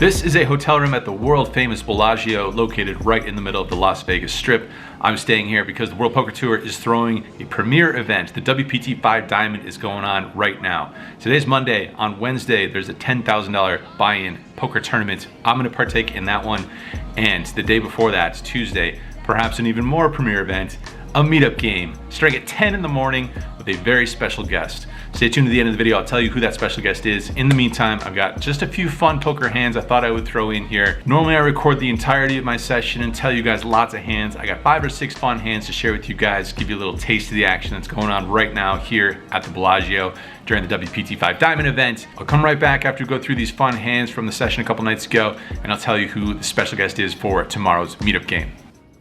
This is a hotel room at the world-famous Bellagio, located right in the middle of the Las Vegas Strip. I'm staying here because the World Poker Tour is throwing a premier event. The WPT 5 Diamond is going on right now. Today's Monday. On Wednesday, there's a $10,000 buy-in poker tournament. I'm going to partake in that one. And the day before that, Tuesday, perhaps an even more premier event, a meetup game, starting at 10 in the morning with a very special guest. Stay tuned to the end of the video. I'll tell you who that special guest is. In the meantime, I've got just a few fun poker hands I thought I would throw in here. Normally I record the entirety of my session and tell you guys lots of hands. I got 5 or 6 fun hands to share with you guys, give you a little taste of the action that's going on right now here at the Bellagio during the WPT 5 Diamond event. I'll come right back after we go through these fun hands from the session a couple nights ago, and I'll tell you who the special guest is for tomorrow's meetup game.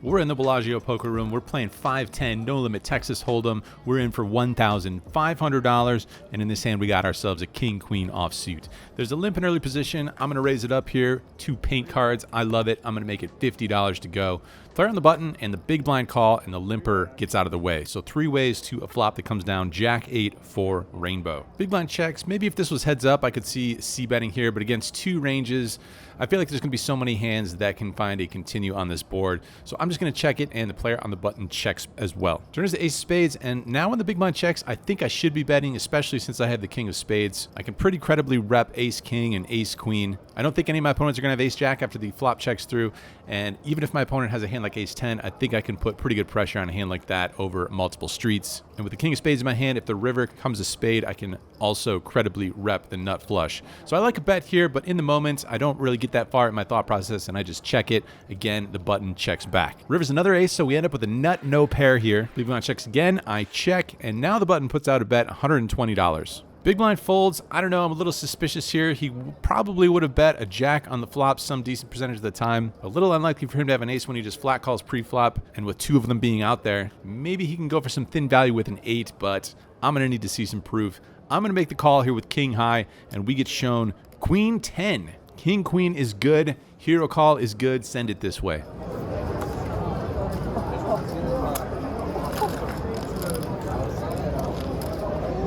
We're in the Bellagio poker room. We're playing 5-10 no limit Texas Hold'em. We're in for $1,500, and in this hand we got ourselves a king queen offsuit. There's a limp in early position. I'm gonna raise it up here. 2 paint cards. I love it. I'm gonna make it $50 to go. Player on the button and the big blind call, and the limper gets out of the way. So 3 ways to a flop that comes down. Jack 8 for rainbow. Big blind checks. Maybe if this was heads up, I could see c-betting here, but against 2 ranges, I feel like there's gonna be so many hands that can find a continue on this board. So I'm just gonna check it, and the player on the button checks as well. Turn is the ace of spades, and now when the big blind checks, I think I should be betting, especially since I have the king of spades. I can pretty credibly rep ace king and ace queen. I don't think any of my opponents are gonna have ace jack after the flop checks through, and even if my opponent has a hand like ace 10, I think I can put pretty good pressure on a hand like that over multiple streets. And with the king of spades in my hand, if the river comes a spade, I can also credibly rep the nut flush. So I like a bet here, but in the moment, I don't really get that far in my thought process, and I just check it. Again, the button checks back. River's another ace, so we end up with a nut no pair here. Big blind checks again, I check, and now the button puts out a bet, $120. Big blind folds. I don't know, I'm a little suspicious here. He probably would have bet a jack on the flop some decent percentage of the time. A little unlikely for him to have an ace when he just flat calls pre-flop, and with 2 of them being out there, maybe he can go for some thin value with an 8, but I'm gonna need to see some proof. I'm gonna make the call here with king high, and we get shown queen 10. King queen is good, hero call is good, send it this way.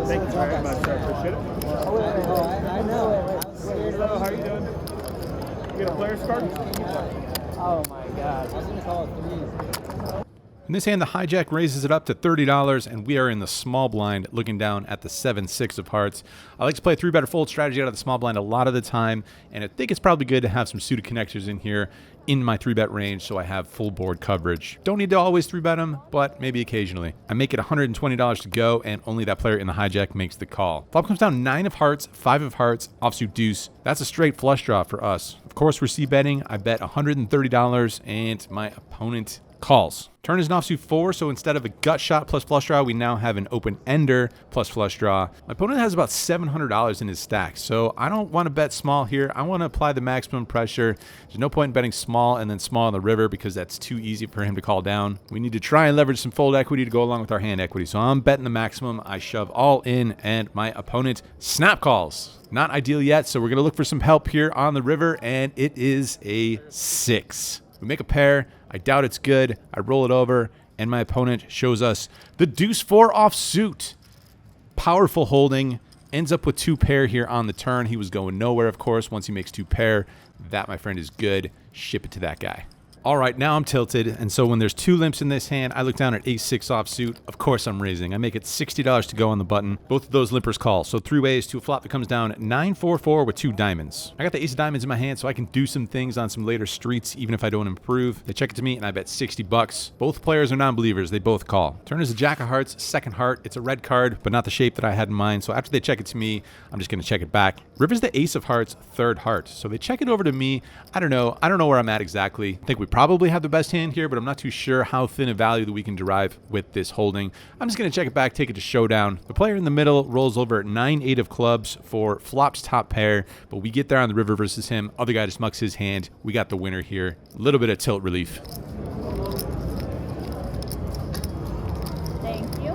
Thank you very much. I appreciate it. I know it. Hello, how are you doing? You get a player's card? Oh my God. I was going to call it 3. In this hand, the hijack raises it up to $30, and we are in the small blind looking down at the 7-6 of hearts. I like to play a 3-bet or fold strategy out of the small blind a lot of the time, and I think it's probably good to have some suited connectors in here in my 3-bet range so I have full board coverage. Don't need to always 3-bet them, but maybe occasionally. I make it $120 to go, and only that player in the hijack makes the call. Flop comes down 9 of hearts, 5 of hearts, offsuit deuce. That's a straight flush draw for us. Of course, we're c-betting. I bet $130, and my opponent calls. Turn is an offsuit 4, so instead of a gut shot plus flush draw, we now have an open ender plus flush draw. My opponent has about $700 in his stack, so I don't want to bet small here. I want to apply the maximum pressure. There's no point in betting small and then small on the river because that's too easy for him to call down. We need to try and leverage some fold equity to go along with our hand equity, so I'm betting the maximum. I shove all in, and my opponent snap calls. Not ideal yet, so we're going to look for some help here on the river, and it is a 6. We make a pair. I doubt it's good. I roll it over, and my opponent shows us the deuce 4 offsuit. Powerful holding. Ends up with 2 pair here on the turn. He was going nowhere, of course. Once he makes 2 pair, that, my friend, is good. Ship it to that guy. All right, now I'm tilted, and so when there's 2 limps in this hand, I look down at ace-6 offsuit. Of course I'm raising. I make it $60 to go on the button. Both of those limpers call, so 3 ways to a flop that comes down 9-4-4 with 2 diamonds. I got the ace of diamonds in my hand, so I can do some things on some later streets, even if I don't improve. They check it to me, and I bet $60. Both players are non-believers. They both call. Turn is a jack of hearts, 2nd heart. It's a red card, but not the shape that I had in mind, so after they check it to me, I'm just going to check it back. River's the ace of hearts, 3rd heart, so they check it over to me. I don't know where I'm at exactly. I think we probably have the best hand here, but I'm not too sure how thin a value that we can derive with this holding. I'm just going to check it back, take it to showdown. The player in the middle rolls over 9-8 of clubs for flop's top pair, but we get there on the river versus him. Other guy just mucks his hand. We got the winner here. A little bit of tilt relief. Thank you.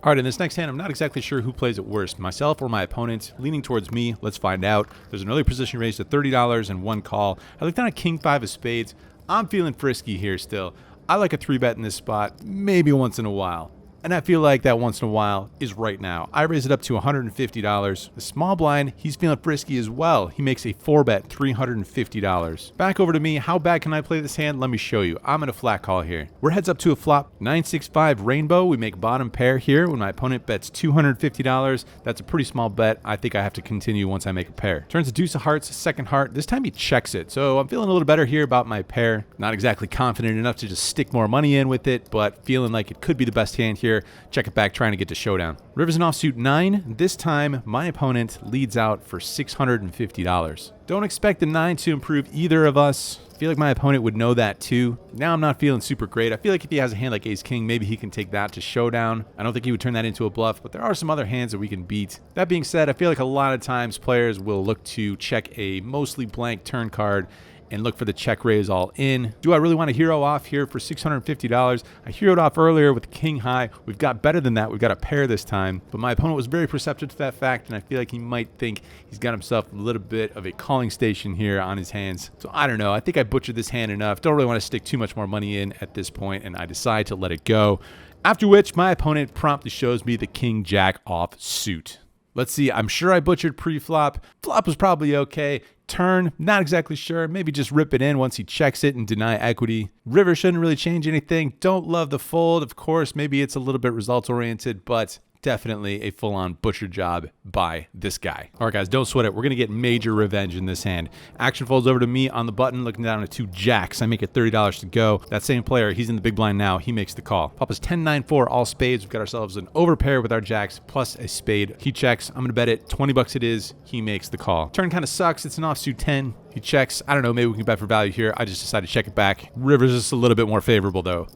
All right, in this next hand, I'm not exactly sure who plays it worst, myself or my opponent. Leaning towards me. Let's find out. There's an early position raised to $30 and 1 call. I look down at king 5 of spades. I'm feeling frisky here still. I like a 3-bet in this spot, maybe once in a while. And I feel like that once in a while is right now. I raise it up to $150. The small blind, he's feeling frisky as well. He makes a 4-bet, $350. Back over to me. How bad can I play this hand? Let me show you. I'm in a flat call here. We're heads up to a flop. 9-6-5 rainbow. We make bottom pair here when my opponent bets $250. That's a pretty small bet. I think I have to continue once I make a pair. Turns a deuce of hearts, second heart. This time he checks it. So I'm feeling a little better here about my pair. Not exactly confident enough to just stick more money in with it, but feeling like it could be the best hand here. Check it back, trying to get to showdown. River's an offsuit 9. This time, my opponent leads out for $650. Don't expect the 9 to improve either of us. I feel like my opponent would know that too. Now I'm not feeling super great. I feel like if he has a hand like ace king, maybe he can take that to showdown. I don't think he would turn that into a bluff, but there are some other hands that we can beat. That being said, I feel like a lot of times players will look to check a mostly blank turn card and look for the check raise all in. Do I really want to hero off here for $650? I heroed off earlier with king high. We've got better than that. We've got a pair this time. But my opponent was very perceptive to that fact, and I feel like he might think he's got himself a little bit of a calling station here on his hands. So I don't know. I think I butchered this hand enough. Don't really want to stick too much more money in at this point, and I decide to let it go. After which, my opponent promptly shows me the king jack off suit. Let's see. I'm sure I butchered pre-flop. Flop was probably okay. Turn, not exactly sure. Maybe just rip it in once he checks it and deny equity. River shouldn't really change anything. Don't love the fold. Of course, maybe it's a little bit results oriented, but definitely a full-on butcher job by this guy. All right, guys, don't sweat it. We're going to get major revenge in this hand. Action folds over to me on the button, looking down at 2 jacks. I make it $30 to go. That same player, he's in the big blind now. He makes the call. Papa's 10-9-4, all spades. We've got ourselves an overpair with our jacks plus a spade. He checks. I'm going to bet it. 20 bucks it is. He makes the call. Turn kind of sucks. It's an offsuit 10. He checks. I don't know. Maybe we can bet for value here. I just decided to check it back. River's just a little bit more favorable, though.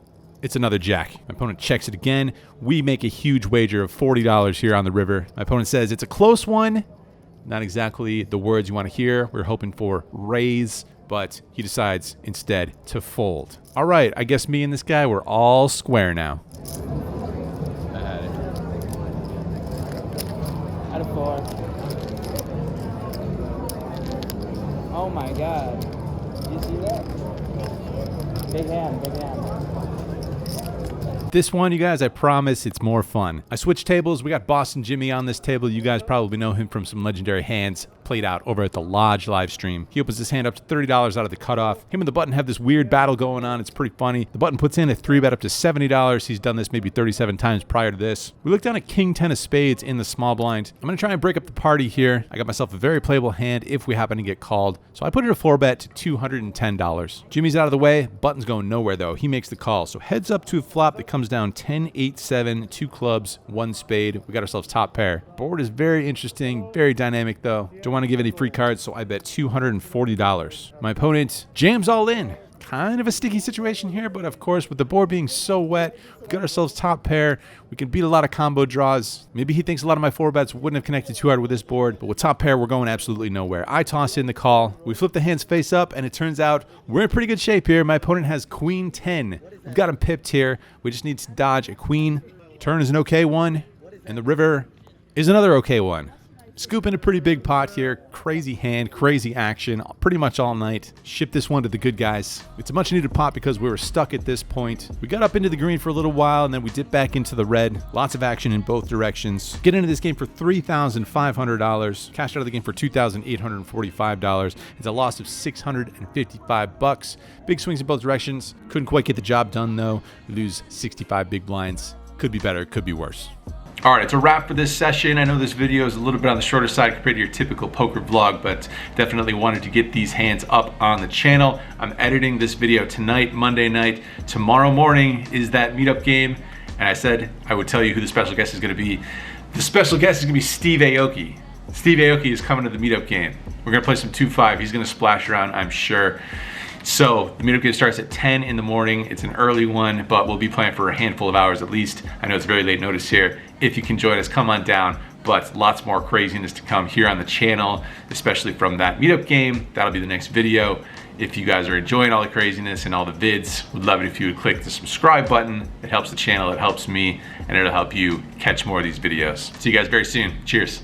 It's another jack. My opponent checks it again. We make a huge wager of $40 here on the river. My opponent says it's a close one. Not exactly the words you want to hear. We're hoping for raise, but he decides instead to fold. All right, I guess me and this guy, we're all square now. I had it. Out of 4. Oh my god. Did you see that? Big hand, big hand. This one, you guys, I promise it's more fun. I switched tables. We got Boston Jimmy on this table. You guys probably know him from some legendary hands played out over at the Lodge live stream. He opens his hand up to $30 out of the cutoff. Him and the button have this weird battle going on. It's pretty funny. The button puts in a 3-bet up to $70. He's done this maybe 37 times prior to this. We look down at king 10 of spades in the small blind. I'm going to try and break up the party here. I got myself a very playable hand if we happen to get called. So I put in a 4-bet to $210. Jimmy's out of the way. Button's going nowhere though. He makes the call. So heads up to a flop that comes down 10-8-7, 2 clubs, 1 spade. We got ourselves top pair. Board is very interesting, very dynamic though. Don't want to give any free cards, so I bet $240. My opponent jams all in. Kind of a sticky situation here, but of course with the board being so wet, we've got ourselves top pair. We can beat a lot of combo draws. Maybe he thinks a lot of my 4-bets wouldn't have connected too hard with this board, but with top pair, we're going absolutely nowhere. I toss in the call. We flip the hands face up, and it turns out we're in pretty good shape here. My opponent has queen 10. We've got him pipped here. We just need to dodge a queen. Turn is an okay one, and the river is another okay one. Scooping a pretty big pot here. Crazy hand, crazy action, pretty much all night. Ship this one to the good guys. It's a much needed pot because we were stuck at this point. We got up into the green for a little while and then we dipped back into the red. Lots of action in both directions. Get into this game for $3,500. Cashed out of the game for $2,845. It's a loss of $655. Big swings in both directions. Couldn't quite get the job done though. We lose 65 big blinds. Could be better, could be worse. All right, it's a wrap for this session. I know this video is a little bit on the shorter side compared to your typical poker vlog, but definitely wanted to get these hands up on the channel. I'm editing this video tonight, Monday night. Tomorrow morning is that meetup game, and I said I would tell you who the special guest is gonna be. The special guest is gonna be Steve Aoki. Steve Aoki is coming to the meetup game. We're gonna play some 2-5. He's gonna splash around, I'm sure. So the meetup game starts at 10 in the morning. It's an early one, but we'll be playing for a handful of hours at least. I know it's very late notice here. If you can join us, come on down. But lots more craziness to come here on the channel, especially from that meetup game. That'll be the next video. If you guys are enjoying all the craziness and all the vids, would love it if you would click the subscribe button. It helps the channel, it helps me, and it'll help you catch more of these videos. See you guys very soon. Cheers.